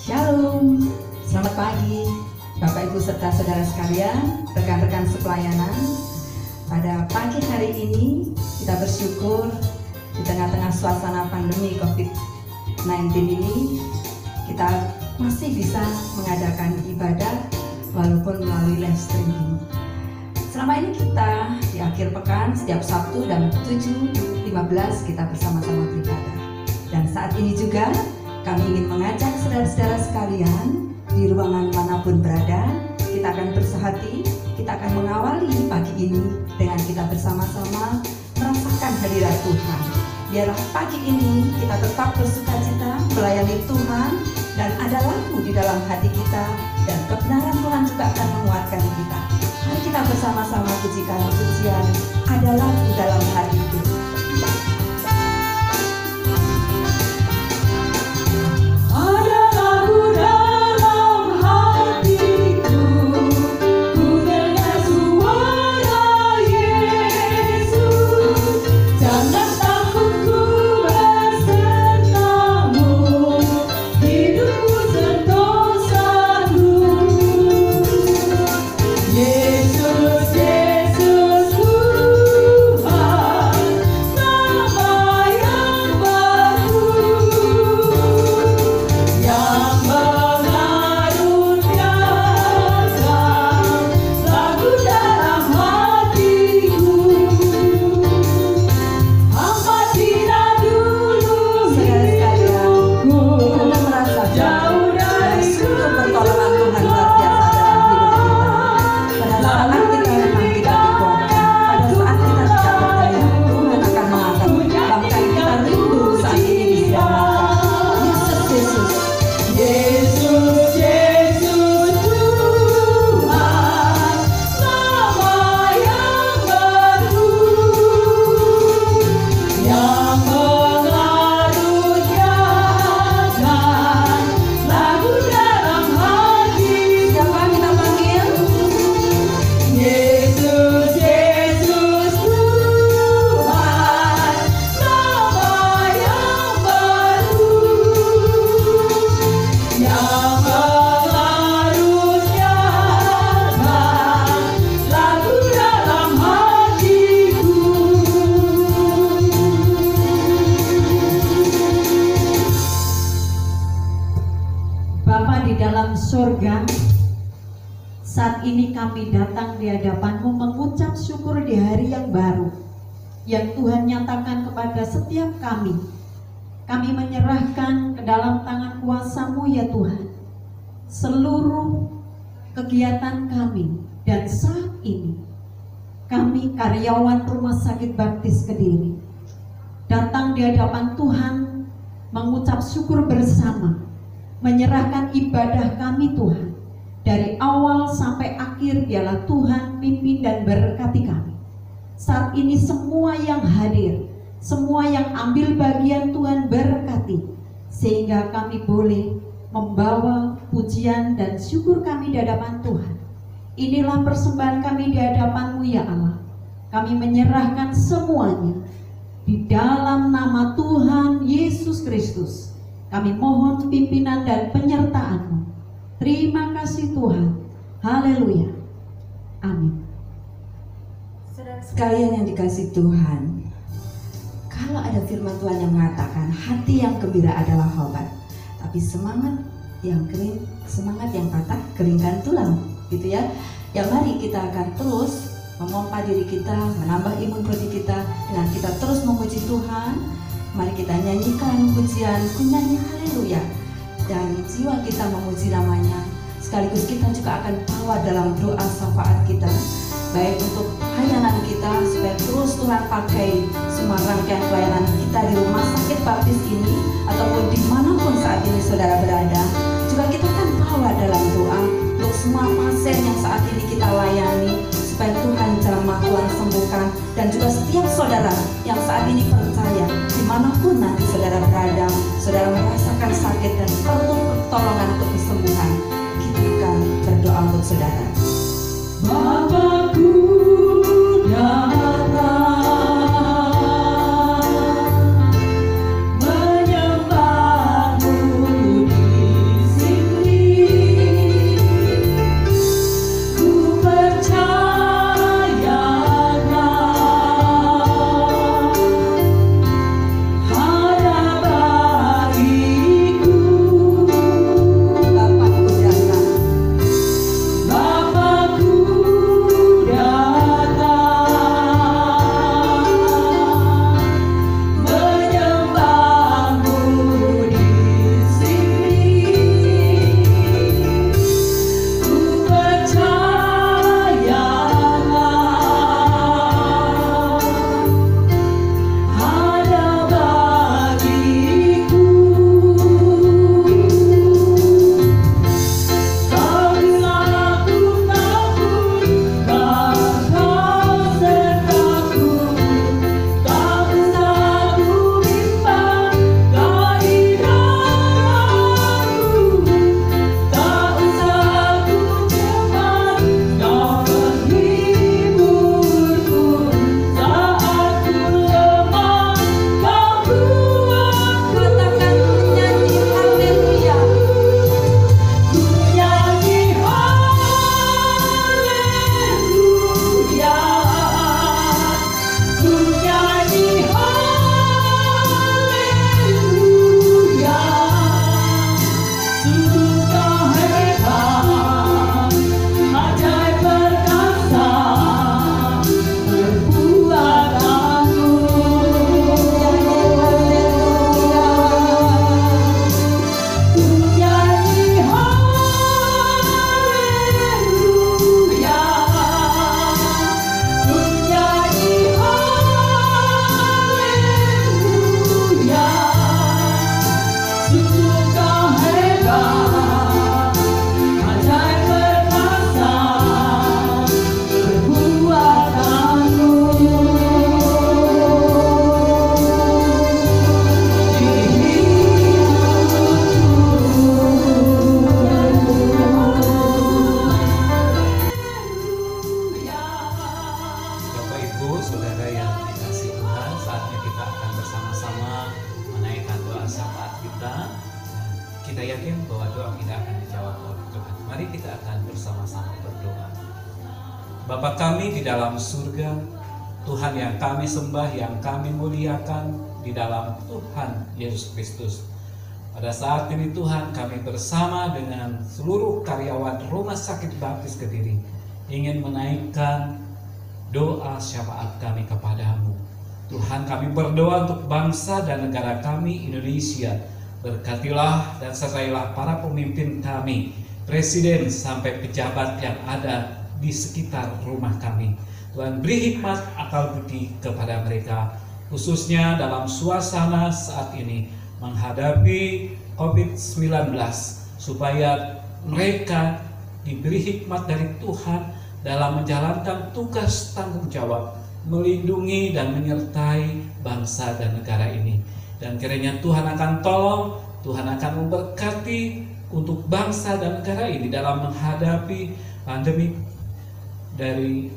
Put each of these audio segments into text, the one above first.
Shalom, selamat pagi Bapak Ibu serta saudara sekalian, rekan-rekan sepelayanan. Pada pagi hari ini kita bersyukur di tengah-tengah suasana pandemi COVID-19 ini kita masih bisa mengadakan ibadah walaupun melalui live streaming. Selama ini kita di akhir pekan setiap Sabtu dan 7.15 kita bersama-sama beribadah. Dan saat ini juga kami ingin mengajak saudara-saudara sekalian di ruangan manapun berada, kita akan bersehati, kita akan mengawali pagi ini dengan kita bersama-sama merasakan hadirat Tuhan. Biarlah pagi ini kita tetap bersukacita melayani Tuhan dan ada lagu di dalam hati kita dan kebenaran Tuhan juga akan menguatkan kita. Mari kita bersama-sama pujikan pujian ada lagu dalam hatiku. Saat ini kami datang di hadapan-Mu mengucap syukur di hari yang baru yang Tuhan nyatakan kepada setiap kami. Kami menyerahkan ke dalam tangan kuasa-Mu ya Tuhan seluruh kegiatan kami, dan saat ini kami karyawan Rumah Sakit Baptis Kediri datang di hadapan Tuhan mengucap syukur bersama, menyerahkan ibadah kami Tuhan. Dari awal sampai akhir biarlah Tuhan pimpin dan berkati kami. Saat ini semua yang hadir, semua yang ambil bagian Tuhan berkati, sehingga kami boleh membawa pujian dan syukur kami di hadapan Tuhan. Inilah persembahan kami di hadapan-Mu ya Allah. Kami menyerahkan semuanya di dalam nama Tuhan Yesus Kristus. Kami mohon pimpinan dan penyertaan-Mu. Terima kasih Tuhan. Haleluya. Amin. Saudara sekalian yang dikasihi Tuhan, kalau ada firman Tuhan yang mengatakan hati yang gembira adalah obat, tapi semangat yang kering, semangat yang patah keringkan tulang, gitu ya. Ya mari kita akan terus memompa diri kita, menambah imun bodi kita dengan kita terus memuji Tuhan. Mari kita nyanyikan pujian, ku nyanyi haleluya. Dan jiwa kita memuji namanya, sekaligus kita juga akan bawa dalam doa syafaat kita, baik untuk pelayanan kita supaya terus Tuhan pakai semua rangkaian pelayanan kita di Rumah Sakit Baptis ini ataupun dimanapun saat ini saudara berada. Juga kita akan bawa dalam doa untuk semua pasien yang saat ini kita layani, supaya Tuhan jamah, Tuhan sembuhkan. Dan juga setiap saudara yang saat ini percaya, dimanapun nanti saudara berada, saudara merasakan sakit dan perlu pertolongan untuk kesembuhan, kita akan berdoa untuk saudara. Bapakku datang menyembah-Mu di sini. kita. Kita yakin bahwa doa kita akan dijawab oleh Tuhan. Mari kita akan bersama-sama berdoa. Bapa kami di dalam surga, Tuhan yang kami sembah, yang kami muliakan di dalam Tuhan Yesus Kristus. Pada saat ini Tuhan, kami bersama dengan seluruh karyawan Rumah Sakit Baptis Kediri ingin menaikkan doa syafaat kami kepadamu. Tuhan, kami berdoa untuk bangsa dan negara kami Indonesia. Berkatilah dan sertailah para pemimpin kami, presiden sampai pejabat yang ada di sekitar rumah kami. Tuhan, beri hikmat akal budi kepada mereka, khususnya dalam suasana saat ini menghadapi COVID-19, supaya mereka diberi hikmat dari Tuhan dalam menjalankan tugas tanggung jawab, melindungi dan menyertai bangsa dan negara ini. Dan kiranya Tuhan akan tolong, Tuhan akan memberkati untuk bangsa dan negara ini dalam menghadapi pandemi dari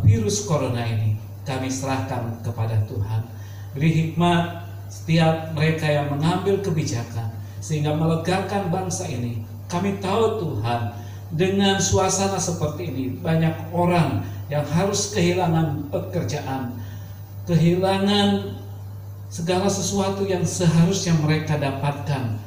virus corona ini. Kami serahkan kepada Tuhan. Beri hikmat setiap mereka yang mengambil kebijakan sehingga melegakan bangsa ini. Kami tahu Tuhan, dengan suasana seperti ini banyak orang yang harus kehilangan pekerjaan, kehilangan segala sesuatu yang seharusnya mereka dapatkan.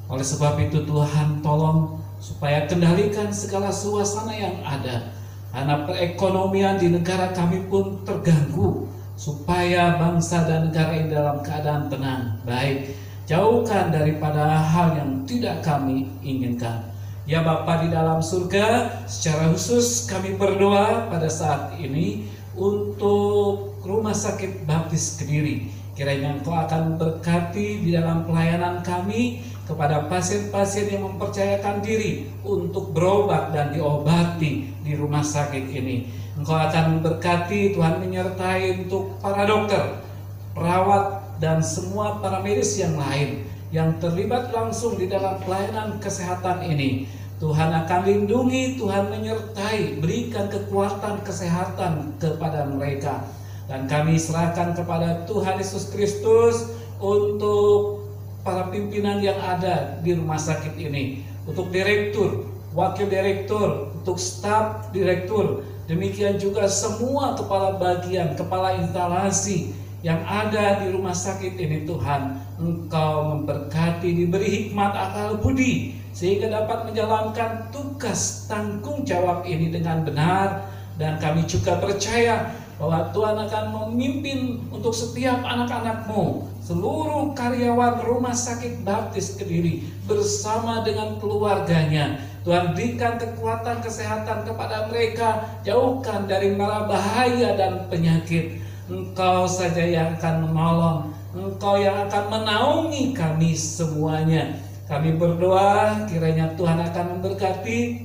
Oleh sebab itu Tuhan, tolong supaya kendalikan segala suasana yang ada, karena perekonomian di negara kami pun terganggu, supaya bangsa dan negara ini dalam keadaan tenang, baik. Jauhkan daripada hal yang tidak kami inginkan. Ya Bapa di dalam surga, secara khusus kami berdoa pada saat ini untuk Rumah Sakit Baptis Kediri. Kiranya Engkau akan berkati di dalam pelayanan kami kepada pasien-pasien yang mempercayakan diri untuk berobat dan diobati di rumah sakit ini. Engkau akan berkati, Tuhan, menyertai untuk para dokter, perawat, dan semua para medis yang lain yang terlibat langsung di dalam pelayanan kesehatan ini. Tuhan akan lindungi, Tuhan menyertai, berikan kekuatan kesehatan kepada mereka. Dan kami serahkan kepada Tuhan Yesus Kristus untuk para pimpinan yang ada di rumah sakit ini, untuk direktur, wakil direktur, untuk staf direktur, demikian juga semua kepala bagian, kepala instalasi yang ada di rumah sakit ini. Tuhan, Engkau memberkati, diberi hikmat akal budi sehingga dapat menjalankan tugas tanggung jawab ini dengan benar. Dan kami juga percaya bahwa Tuhan akan memimpin untuk setiap anak-anak-Mu, seluruh karyawan Rumah Sakit Baptis Kediri bersama dengan keluarganya. Tuhan, berikan kekuatan kesehatan kepada mereka, jauhkan dari mara bahaya dan penyakit. Engkau saja yang akan menolong, Engkau yang akan menaungi kami semuanya. Kami berdoa kiranya Tuhan akan memberkati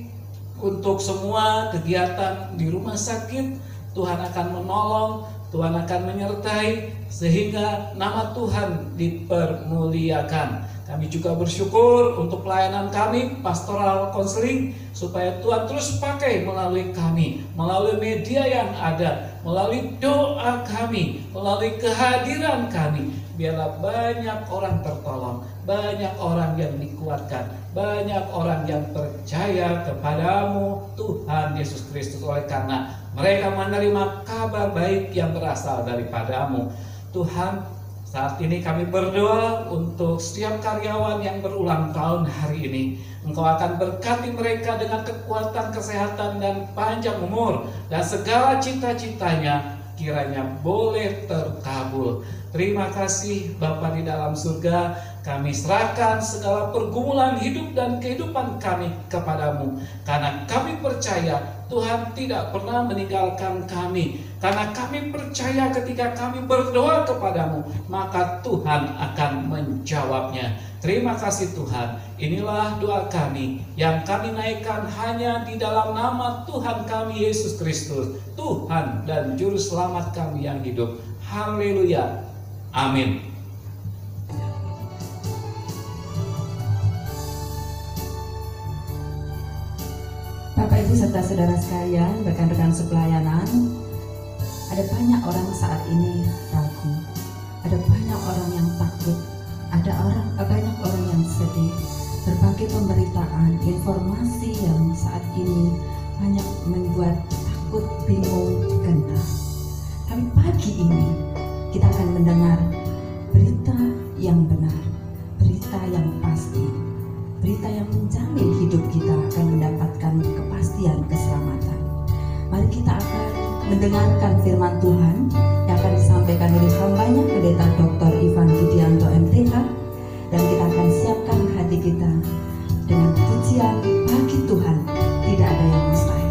untuk semua kegiatan di rumah sakit. Tuhan akan menolong, Tuhan akan menyertai sehingga nama Tuhan dipermuliakan. Kami juga bersyukur untuk pelayanan kami, pastoral counseling, supaya Tuhan terus pakai melalui kami, melalui media yang ada, melalui doa kami, melalui kehadiran kami. Biarlah banyak orang tertolong, banyak orang yang dikuatkan, banyak orang yang percaya kepadamu Tuhan Yesus Kristus, oleh karena mereka menerima kabar baik yang berasal daripadamu. Tuhan, saat ini kami berdoa untuk setiap karyawan yang berulang tahun hari ini. Engkau akan berkati mereka dengan kekuatan kesehatan dan panjang umur, dan segala cita-citanya kiranya boleh terkabul. Terima kasih Bapa di dalam surga, kami serahkan segala pergumulan hidup dan kehidupan kami kepadamu, karena kami percaya Tuhan tidak pernah meninggalkan kami, karena kami percaya ketika kami berdoa kepadamu maka Tuhan akan menjawabnya. Terima kasih Tuhan, inilah doa kami yang kami naikkan hanya di dalam nama Tuhan kami Yesus Kristus, Tuhan dan Juru Selamat kami yang hidup. Haleluya, amin. Bapak Ibu serta saudara sekalian, rekan-rekan sepelayanan, ada banyak orang saat ini ragu, ada banyak orang yang takut, ada banyak orang yang berbagai pemberitaan, informasi yang saat ini banyak membuat takut, bingung, gentar. Tapi pagi ini kita akan mendengar berita yang benar, berita yang pasti, berita yang menjamin hidup kita akan mendapatkan kepastian keselamatan. Mari kita akan mendengarkan firman Tuhan yang akan disampaikan oleh hambanya Pendeta Dr. Ivan Budianto MTH, dan kita akan siapkan hati kita dengan pujian bagi Tuhan tidak ada yang mustahil.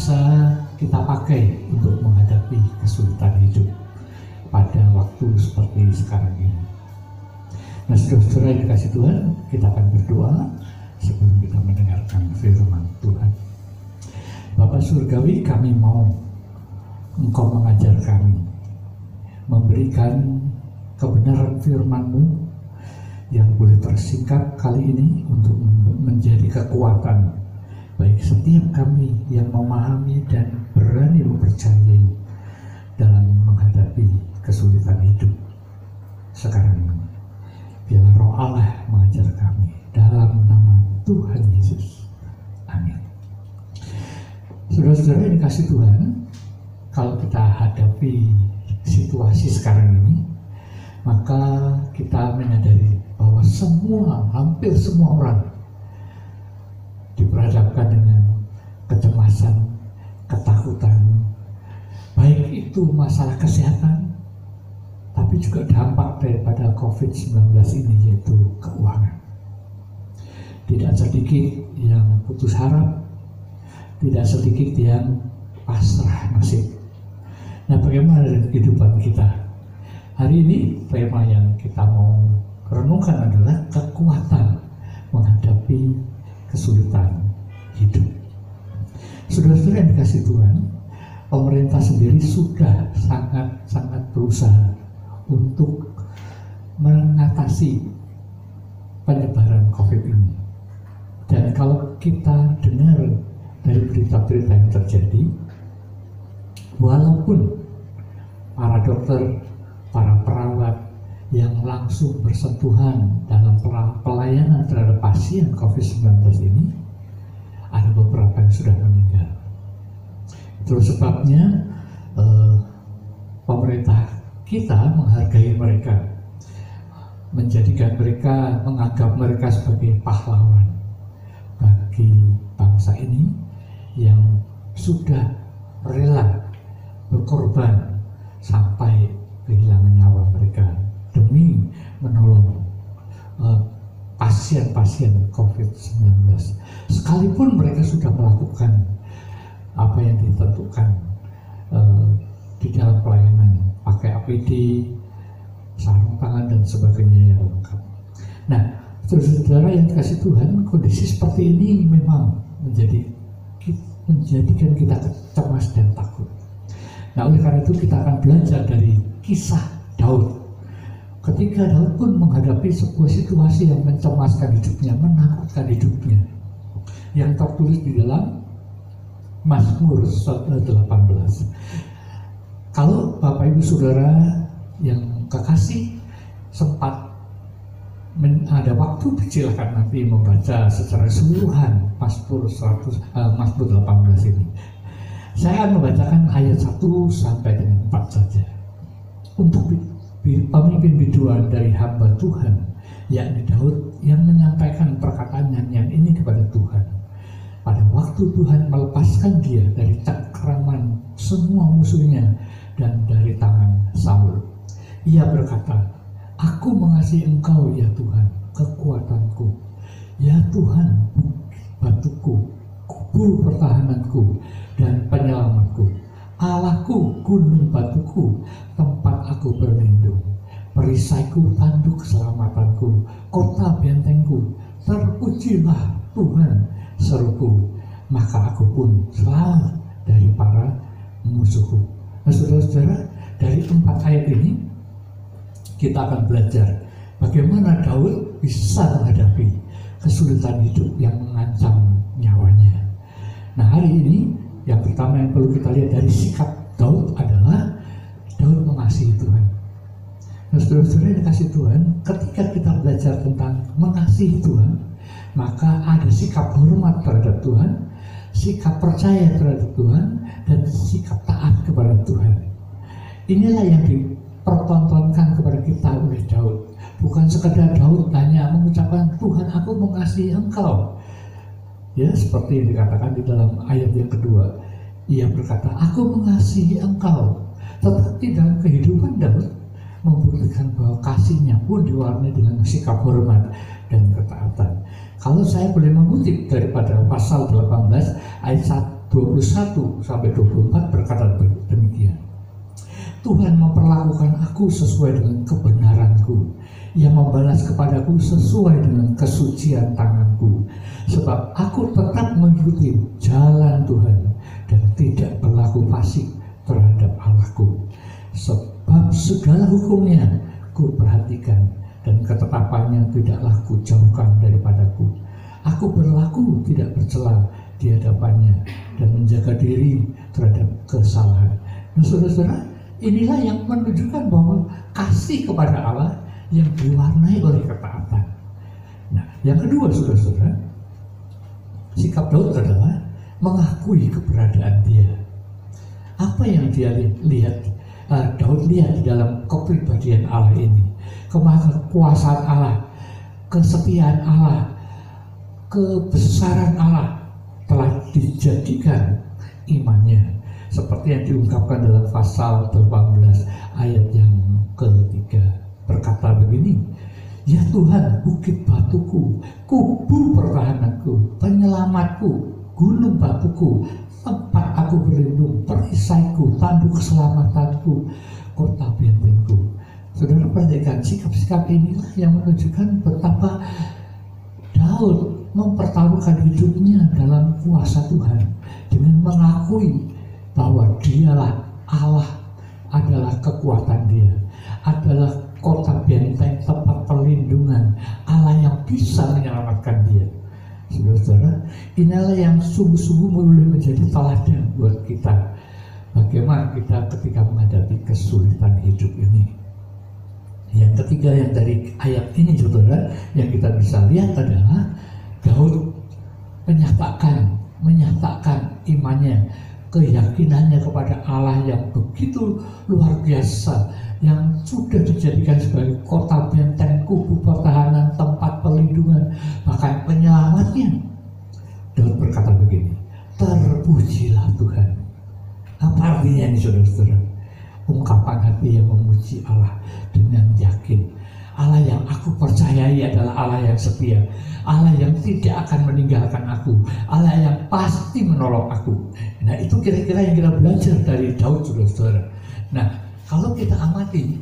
bisa kita pakai untuk menghadapi kesulitan hidup pada waktu seperti sekarang ini. Nah, saudara-saudara yang dikasih Tuhan, kita akan berdoa sebelum kita mendengarkan firman Tuhan. Bapa Surgawi, kami mau Engkau mengajar kami, memberikan kebenaran firman-Mu yang boleh tersingkap kali ini untuk menjadi kekuatan baik setiap kami yang memahami dan berani mempercayai dalam menghadapi kesulitan hidup sekarang ini. Biarlah Roh Allah mengajar kami dalam nama Tuhan Yesus. Amin. Saudara-saudara yang dikasih Tuhan, kalau kita hadapi situasi sekarang ini, maka kita menyadari bahwa hampir semua orang diperhadapkan dengan kecemasan, ketakutan, baik itu masalah kesehatan, tapi juga dampak daripada COVID-19 ini, yaitu keuangan. Tidak sedikit yang putus harap, tidak sedikit yang pasrah nasib. Nah, bagaimana dengan kehidupan kita? Hari ini tema yang kita mau renungkan adalah kekuatan menghadapi kesulitan hidup. Saudara-saudara yang dikasih Tuhan, pemerintah sendiri sudah sangat berusaha untuk mengatasi penyebaran COVID ini. Dan kalau kita dengar dari berita-berita yang terjadi, walaupun para dokter, para perawat yang langsung bersentuhan dalam pelayanan terhadap pasien COVID-19 ini, ada beberapa yang sudah meninggal. Terus sebabnya pemerintah kita menghargai mereka, menganggap mereka sebagai pahlawan bagi bangsa ini yang sudah rela berkorban sampai kehilangan nyawa mereka demi menolong pasien-pasien COVID-19. Sekalipun mereka sudah melakukan apa yang ditentukan di dalam pelayanan, pakai APD, sarung tangan dan sebagainya yang lengkap. Nah, saudara-saudara yang dikasih Tuhan, kondisi seperti ini memang menjadikan kita cemas dan takut. Nah, oleh karena itu kita akan belajar dari kisah Daud. Ketika Daud pun menghadapi sebuah situasi yang mencemaskan hidupnya, menakutkan hidupnya, yang tertulis di dalam Mazmur 18. Kalau Bapak Ibu Saudara yang kekasih sempat ada waktu, silakan nanti membaca secara keseluruhan Mazmur 18 ini. Saya akan membacakan ayat 1 sampai dengan 4 saja. Untuk pemimpin biduan dari hamba Tuhan, yakni Daud, yang menyampaikan perkataan nyanyian ini kepada Tuhan. Pada waktu Tuhan melepaskan dia dari cengkraman semua musuhnya dan dari tangan Saul, ia berkata, "Aku mengasihi Engkau ya Tuhan, kekuatanku. Ya Tuhan, batuku, kubur pertahananku dan penyelamatku. Allahku, gunung batuku, tempat aku berlindung. Perisaiku, tanduk keselamatanku, kota bentengku. Terpujilah Tuhan, seruku, maka aku pun selamat dari para musuhku." Nah, saudara-saudara, dari 4 ayat ini kita akan belajar bagaimana Daud bisa menghadapi kesulitan hidup yang mengancam nyawanya. Nah, hari ini yang pertama yang perlu kita lihat dari sikap Daud adalah Daud mengasihi Tuhan. Nah, saudara-saudara yang dikasihi Tuhan, ketika kita belajar tentang mengasihi Tuhan, maka ada sikap hormat terhadap Tuhan, sikap percaya terhadap Tuhan, dan sikap taat kepada Tuhan. Inilah yang dipertontonkan kepada kita oleh Daud. Bukan sekedar Daud hanya mengucapkan, "Tuhan, aku mengasihi Engkau." Ya, seperti yang dikatakan di dalam ayat yang kedua. Ia berkata, "Aku mengasihi Engkau." Tetapi dalam kehidupan Daud membuktikan bahwa kasihnya pun diwarnai dengan sikap hormat dan ketaatan. Kalau saya boleh mengutip daripada pasal 18 ayat 21 sampai 24 berkata demikian. Tuhan memperlakukan aku sesuai dengan kebenaranku. Ia membalas kepadaku sesuai dengan kesucian tanganku. Sebab aku tetap mengikuti jalan Tuhan dan tidak berlaku fasik terhadap Allahku. Sebab segala hukumnya ku perhatikan dan ketetapannya tidaklah ku jauhkan daripadaku. Aku berlaku tidak bercela di hadapannya dan menjaga diri terhadap kesalahan. Nah, saudara-saudara, inilah yang menunjukkan bahwa kasih kepada Allah yang diwarnai oleh ketaatan. Nah, yang kedua, saudara-saudara, sikap Daud adalah mengakui keberadaan dia. Apa yang dia lihat, Daud lihat di dalam kepribadian Allah ini, kekuasaan Allah, kesetiaan Allah, kebesaran Allah telah dijadikan imannya, seperti yang diungkapkan dalam pasal 18 ayat yang ketiga, berkata begini, ya Tuhan, bukit batuku, kubu pertahananku, penyelamatku, gunung batuku, tempat aku berlindung, perisaiku, tanduk keselamatanku, kota bentengku. Saudara perhatikan, sikap-sikap inilah yang menunjukkan betapa Daud mempertaruhkan hidupnya dalam kuasa Tuhan dengan mengakui bahwa dialah Allah, adalah kekuatan dia, adalah kota benteng, tempat perlindungan, Allah yang bisa menyelamatkan dia. Saudara, inilah yang sungguh-sungguh boleh menjadi teladan buat kita. Bagaimana kita ketika menghadapi kesulitan hidup ini. Yang ketiga yang dari ayat ini, saudara, yang kita bisa lihat adalah Daud menyatakan imannya, keyakinannya kepada Allah yang begitu luar biasa, yang sudah dijadikan sebagai kota benteng, kubu pertahanan, tempat perlindungan, bahkan penyelamatnya. Daud berkata begini, terpujilah Tuhan. Apa artinya ini, saudara-saudara? Ungkapan hati yang memuji Allah dengan yakin. Allah yang aku percayai adalah Allah yang setia, Allah yang tidak akan meninggalkan aku, Allah yang pasti menolong aku. Nah, itu kira-kira yang kita belajar dari Daud, saudara-saudara. Nah, kalau kita amati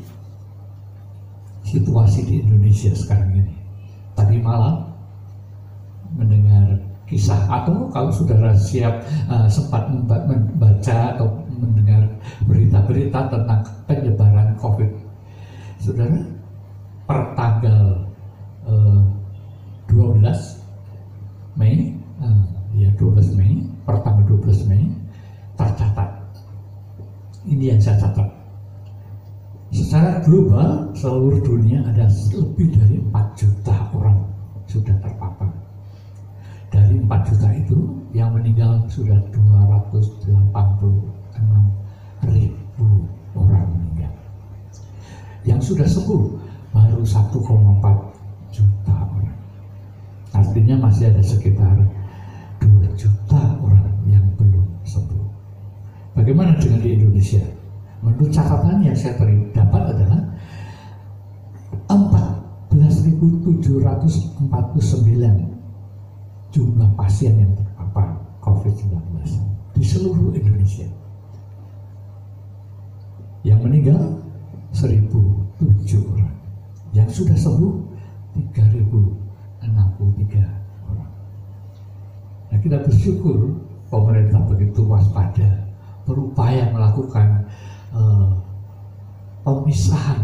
situasi di Indonesia sekarang ini, tadi malam mendengar kisah, atau kalau saudara siap sempat membaca atau mendengar berita-berita tentang penyebaran COVID, saudara, per tanggal 12 Mei, per tanggal 12 Mei tercatat, ini yang saya catat, secara global seluruh dunia ada lebih dari 4 juta orang sudah terpapar. Dari 4 juta itu yang meninggal sudah 286.000 orang meninggal. Yang sudah sembuh baru 1,4 juta orang. Artinya masih ada sekitar 2 juta orang yang belum sembuh. Bagaimana dengan di Indonesia? Menurut catatan yang saya dapat adalah 14.749 jumlah pasien yang terpapar COVID-19 di seluruh Indonesia. Yang meninggal 1.007 orang. Yang sudah sembuh 3.063 orang. Nah, kita bersyukur pemerintah begitu waspada, berupaya melakukan pemisahan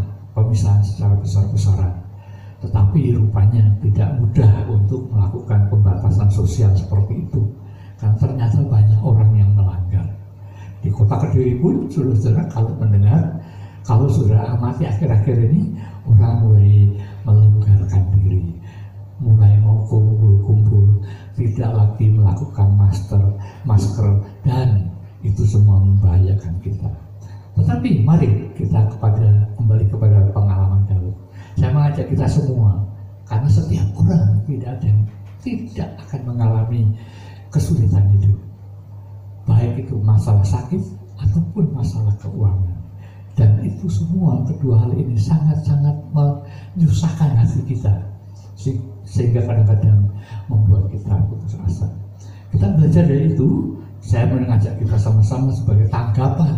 secara besar-besaran. Tetapi rupanya tidak mudah untuk melakukan pembatasan sosial seperti itu, karena ternyata banyak orang yang melanggar. Di kota Kediri pun, saudara, kalau saudara amati akhir-akhir ini, orang mulai melonggarkan diri, mulai mau kumpul-kumpul, tidak lagi melakukan masker, dan itu semua membahayakan kita. Tetapi mari kita kembali kepada pengalaman Daud. Saya mengajak kita semua, karena setiap orang tidak ada yang tidak akan mengalami kesulitan hidup, baik itu masalah sakit ataupun masalah keuangan. Dan itu semua, kedua hal ini sangat-sangat menyusahkan hati kita, sehingga kadang-kadang membuat kita putus asa. Kita belajar dari itu. Saya mengajak kita sama-sama sebagai tanggapan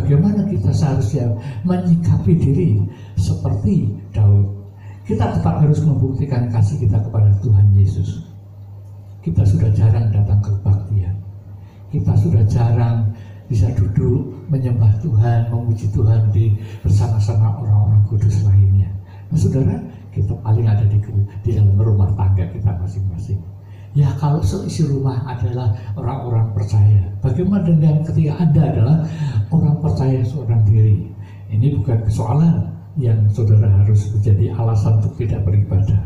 bagaimana kita seharusnya menyikapi diri seperti Daud. Kita tetap harus membuktikan kasih kita kepada Tuhan Yesus. Kita sudah jarang datang ke kebaktian. Kita sudah jarang bisa duduk menyembah Tuhan, memuji Tuhan bersama-sama orang-orang kudus lainnya. Nah, saudara, kita paling ada di dalam rumah tangga kita masing-masing. Ya, kalau seisi rumah adalah orang-orang percaya, bagaimana dengan ketika Anda adalah orang percaya seorang diri? Ini bukan persoalan yang saudara harus menjadi alasan untuk tidak beribadah.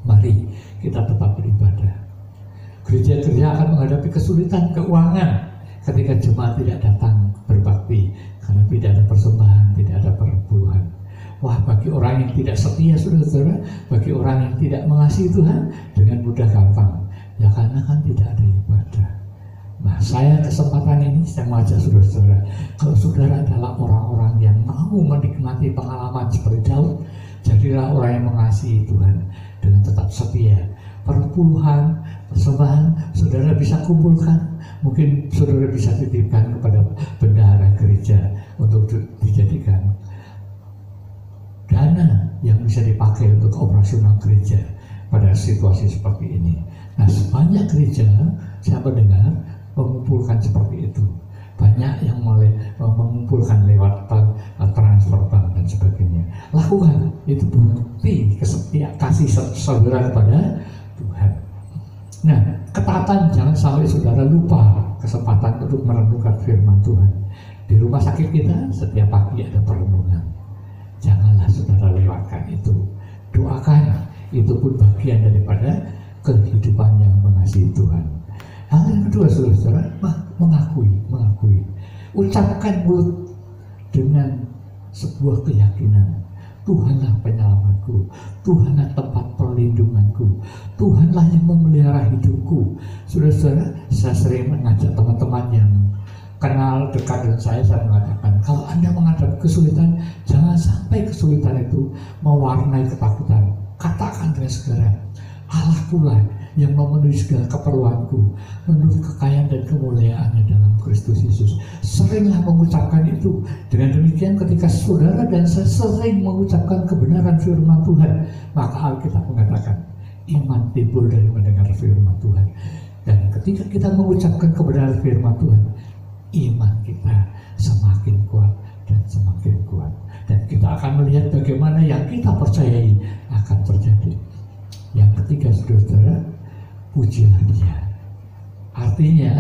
Mari kita tetap beribadah. Gereja-gereja akan menghadapi kesulitan keuangan ketika jemaat tidak datang berbakti karena tidak ada persembahan, tidak ada perpuluhan. Wah, bagi orang yang tidak setia, saudara-saudara, bagi orang yang tidak mengasihi Tuhan, dengan mudah gampang, ya karena kan tidak ada ibadah. Nah, saya kesempatan ini saya mengajak saudara-saudara, kalau saudara adalah orang-orang yang mau menikmati pengalaman seperti Daud, jadilah orang yang mengasihi Tuhan dengan tetap setia. Perpuluhan, persembahan, saudara bisa kumpulkan. Mungkin saudara bisa titipkan kepada bendahara gereja untuk dijadikan dana yang bisa dipakai untuk operasional gereja pada situasi seperti ini. Nah, sebanyak gereja saya mendengar mengumpulkan seperti itu. Banyak yang mulai mengumpulkan lewat transfer bank dan sebagainya. Lakukan, itu bukti kasih saudara kepada Tuhan. Nah, ketaatan jangan sampai saudara lupa kesempatan untuk merenungkan firman Tuhan. Di rumah sakit kita setiap pagi ada perenungan. Janganlah saudara lewatkan itu. Doakan, itu pun bagian daripada kehidupan yang mengasihi Tuhan. Hal yang kedua, saudara, mengakui. Ucapkan mulut dengan sebuah keyakinan. Tuhanlah penyelamatku, Tuhanlah tempat perlindunganku, Tuhanlah yang memelihara hidupku. Saudara-saudara, saya sering mengajak teman-teman yang kenal dekat dengan saya mengatakan, kalau Anda menghadapi kesulitan, jangan sampai kesulitan itu mewarnai ketakutan. Katakan dengan segera, Allah pula yang memenuhi segala keperluanku menurut kekayaan dan kemuliaannya dalam Kristus Yesus. Seringlah mengucapkan itu. Dengan demikian ketika saudara dan saya sering mengucapkan kebenaran firman Tuhan, maka Alkitab mengatakan iman timbul dari mendengar firman Tuhan. Dan ketika kita mengucapkan kebenaran firman Tuhan, iman kita semakin kuat dan semakin kuat. Dan kita akan melihat bagaimana yang kita percayai akan terjadi. Yang ketiga, saudara, pujilah Dia. Artinya,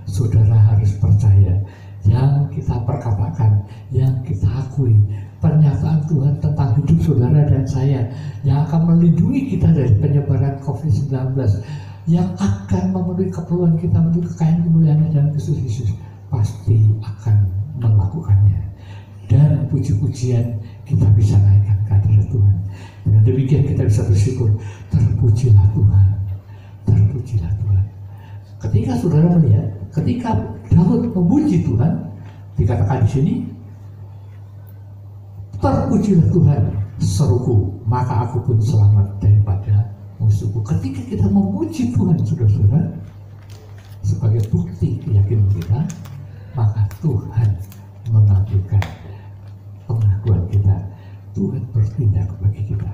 saudara harus percaya yang kita perkatakan, yang kita akui, pernyataan Tuhan tentang hidup saudara dan saya yang akan melindungi kita dari penyebaran COVID-19, yang akan memenuhi keperluan kita menuju kekayaan kemuliaan dalam Kristus Yesus, pasti akan melakukannya. Dan puji-pujian kita bisa naikkan ke hadirat Tuhan. Dengan demikian kita bisa bersyukur, terpujilah Tuhan, terpujilah Tuhan. Ketika saudara melihat, ketika Daud memuji Tuhan, dikatakan di sini, terpujilah Tuhan, seruku, maka aku pun selamat daripada musuhku. Ketika kita memuji Tuhan, saudara-saudara, sebagai bukti keyakinan kita, maka Tuhan mengabulkan pengakuan kita. Tuhan bertindak bagi kita.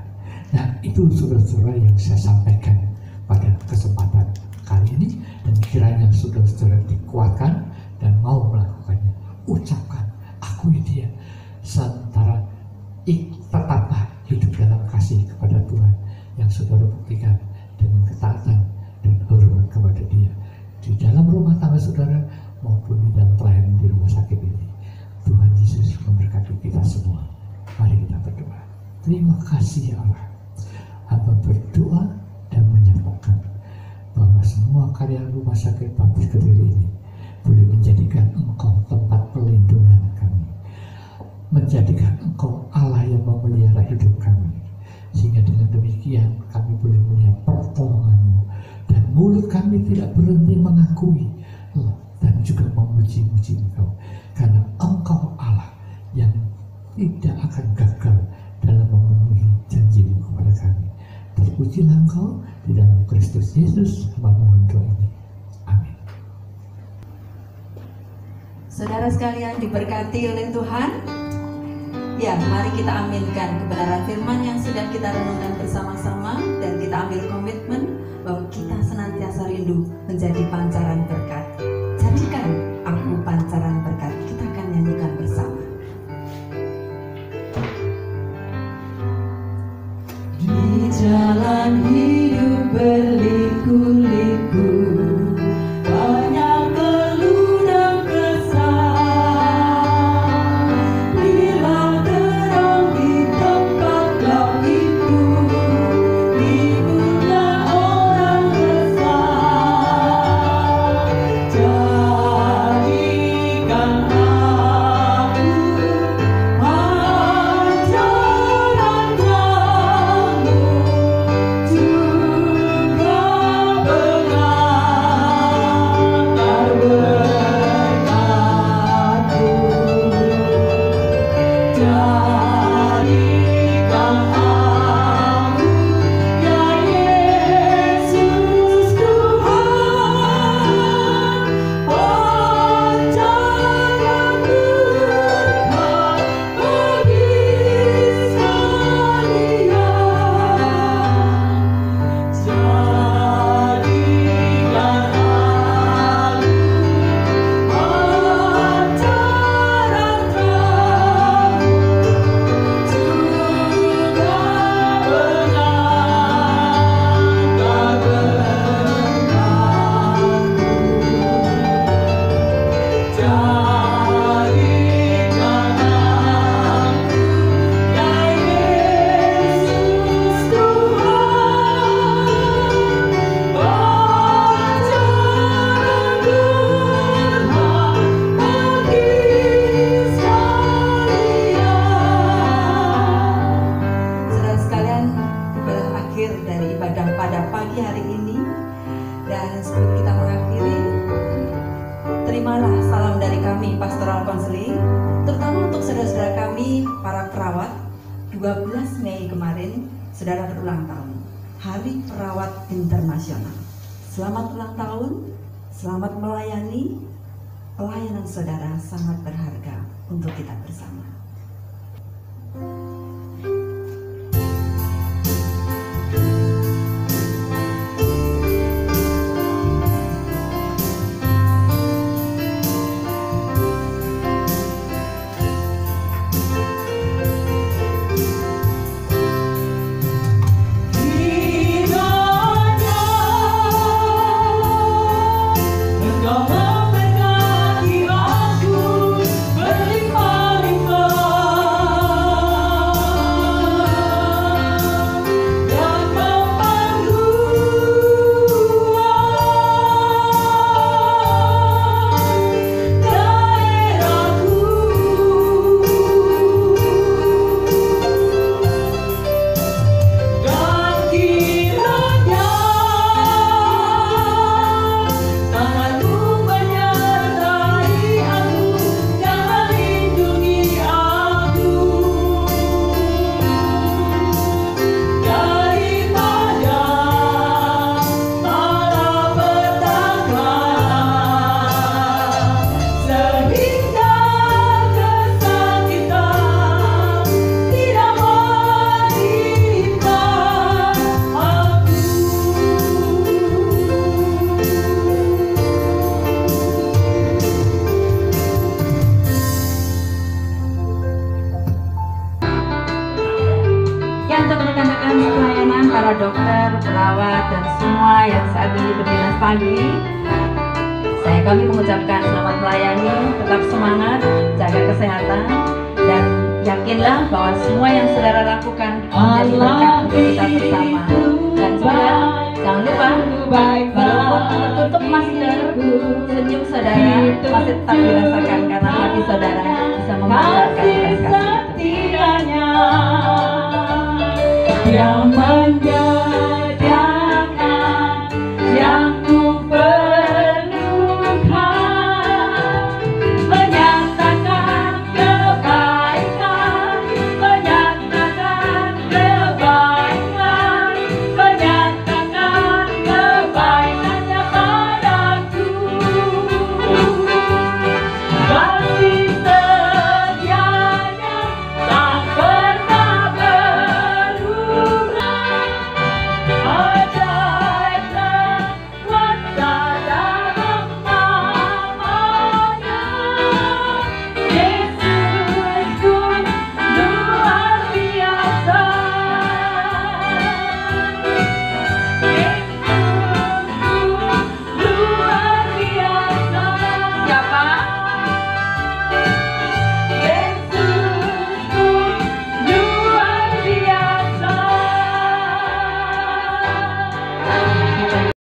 Nah, itu saudara-saudara yang saya sampaikan pada kesempatan kali ini, dan kiranya saudara-saudara dikuatkan dan mau melakukannya. Ucapkan, akui Dia, sementara tetaplah hidup dalam kasih kepada Tuhan yang saudara buktikan dengan ketaatan dan hormat kepada Dia di dalam rumah tangga saudara maupun di dalam pelayanan di rumah sakit ini. Tuhan Yesus memberkati kita semua. Mari kita berdoa. Terima kasih ya Allah. Hamba berdoa dan menyatakan bahwa semua karya rumah sakit Baptis Kediri ini boleh menjadikan Engkau tempat perlindungan kami, menjadikan Engkau Allah yang memelihara hidup kami, sehingga dengan demikian kami boleh melihat pertolongan-Mu dan mulut kami tidak berhenti mengakui dan juga memuji-muji Engkau, karena Engkau Allah yang tidak akan gagal dalam memenuhi janji-Mu kepada kami. Terpujilah Engkau di dalam Kristus Yesus. Hamba mohon doa ini. Amin. Saudara sekalian diberkati oleh Tuhan. Ya, mari kita aminkan kebenaran firman yang sudah kita renungkan bersama-sama, dan kita ambil komitmen bahwa kita senantiasa rindu menjadi pancaran berkat. Jadikan aku pancaran berkat. Kita akan nyanyikan bersama. Di jalan hidup berliku-liku, banyak keluh dan kesah. Bila terang di tempat gelap itu, hidupnya orang resah. Jadikan aku pancaran terang-Mu, juga pengantar berkat-Mu. Jadikan aku, ya Yesus Tuhan, pancaran berkat bagi sekalian. Jadikan aku pancaran terang, juga pengantar berkat-Mu. Jadikan aku, ya Yesus Tuhan, pancaran berkat bagi sekalian. Saudara sekalian, berakhir dari ibadah pada pagi hari ini, dan sebelum kita mengakhiri, terimalah salam dari kami Pastoral Counseling, terutama untuk saudara-saudara kami para perawat. 12 Mei kemarin saudara berulang tahun, Hari Perawat Internasional. Selamat ulang tahun, selamat melayani. Pelayanan saudara sangat berharga untuk kita bersama. Engkau memberkati aku para dokter, perawat, dan semua yang saat ini berdinas pagi. Kami mengucapkan selamat melayani, tetap semangat, jaga kesehatan, dan yakinlah bahwa semua yang saudara lakukan menjadi berkat untuk kita bersama. Dan saudara, jangan lupa, walaupun tertutup masker, senyum saudara masih tetap dirasakan karena hati saudara bisa memancarkan kasih itu. Yang menjadi